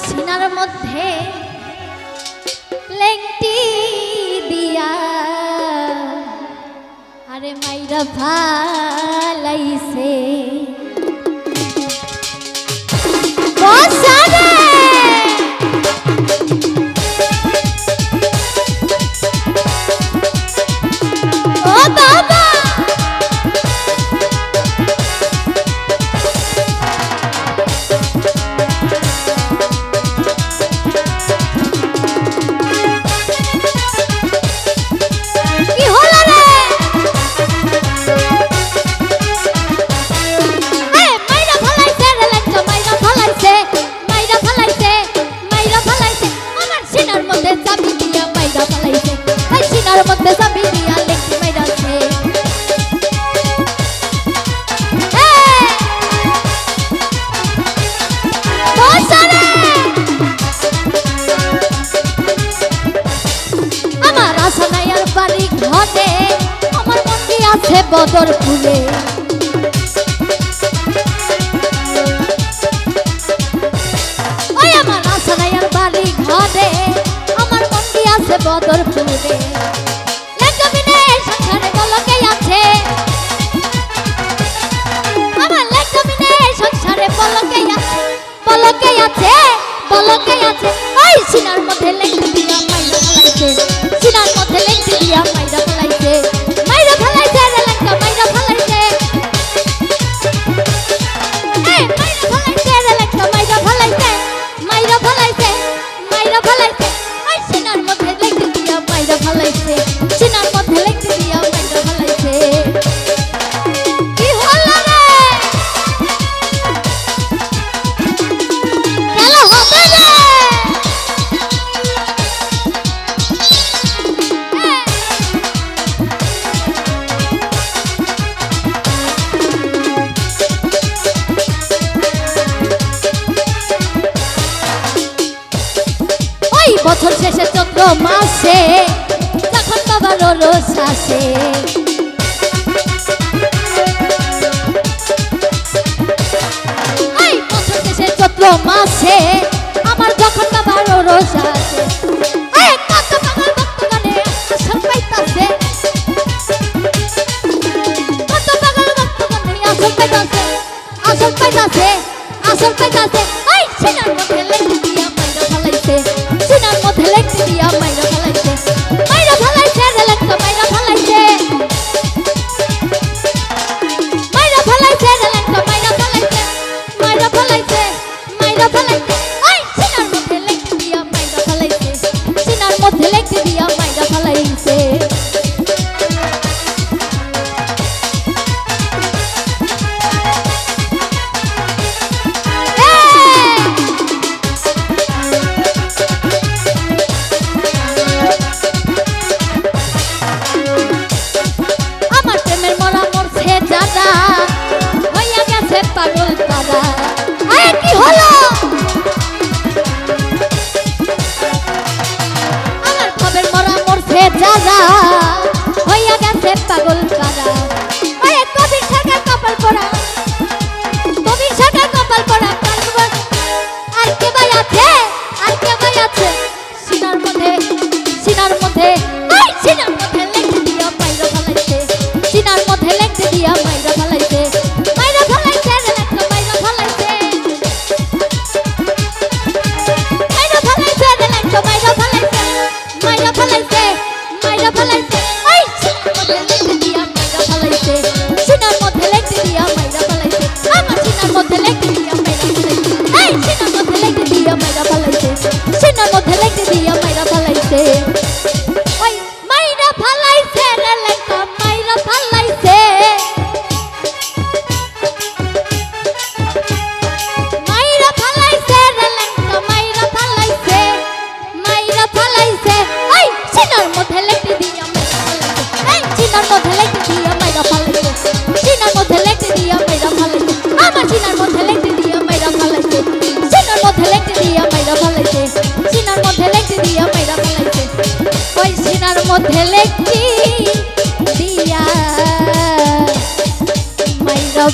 সিনার মধ্যে লেংটি দিয়া আরে মাইরা ফালাইছে বসারে ও বাবা বদর ফুলে ওই আমার আসানায়ার বাড়ি ঘরে আমার মন্দি আছে বদর ফুলে লেখবিনে সংসারে বলকে আছে আমার লেখবিনে সংসারে বলকে আছে বলকে আছে বলকে আছে ওই সিনার মধ্যে লেখি দিয়া মাইরা ফলাইছে সিনার মধ্যে লেখি দিয়া মাইরা ফলাইছে মাইরা ফলাইছে রে লেখা মাইরা ফলাইছে মাইরা ফলাইছে রে লেখা মাইরা ফলাইছে মাইরা ফলাইছে মাইরা ফলাইছে ওই সিনার মধ্যে লেখি দিয়া মাইরা ফলাইছে সিনার মধ্যে লেখি দিয়া মাইরা ফলাইছে কি হলো রে খেলা হবে রে 5 বছর শেষে চৈত্র মাসে যখন বাবার রোজ আসে বছর শেষে চৈত্র মাসে আমার যখন বাবার রোজ আসে কত পাগল ভক্তগণে আসল পাইতাছে কত পাগল ভক্তগণে আসল পাইতাছে আসল পাইতাছে আসল পাইতাছে ওই সিনার মধ্যে লেখি দিয়া মাইরা ফলাইছে সিনার মধ্যে লেখি দিয়া মাইরা ফলাইছে মাইরা ফলাইছে রে লেখা মাইরা ফলাইছে মাইরা ফলাইছে রে লেখা মাইরা ফলাইছে মাইরা ফলাইছে মাইরা ফলাইছে ওই সিনার মধ্যে লেখি দিয়া মাইরা ফলাইছে সিনার মধ্যে লেখি দিয়া মাইরা ফলাইছে পাগল পারা আরে কি হলো আমার খবর মরা মরছে যারা হইয়া গেছে পাগল পারা আরে কবির সরকার কপাল পড়া কবির সরকার কপাল পড়া আর কে ভাই আছে আর কে ভাই আছে সিনার মধ্যে ওই সিনার মধ্যে লেখি দিয়া মাইরা ফলাইছে সিনার মধ্যে লেখি দিয়া মাইরা ফলাইছে সিনার মধ্যে লেখি দিয়া মাইরা ফলাইছে ওই মাইরা ফলাইছে রে লেখা মাইরা ফলাইছে মাইরা ফলাইছে রে লেখা মাইরা ফলাইছে মাইরা ফলাইছে ওই সিনার মধ্যে লেখি দিয়া মাইরা ফলাইছে এই সিনার মধ্যে লেখি দিয়া মাইরা ফলাইছে সিনার মধ্যে লেখি দিয়া মাইরা ফলাইছে আমার সিনার মধ্যে লেখি দিয়া মাইরা ফলাইছে সিনার মধ্যে লেখি দিয়া মাইরা ফলাইছে সিনার মধ্যে লেখি দিয়া মাইরা ফলাইছে ওই সিনার মধ্যে লেখি দিয়া মাইরা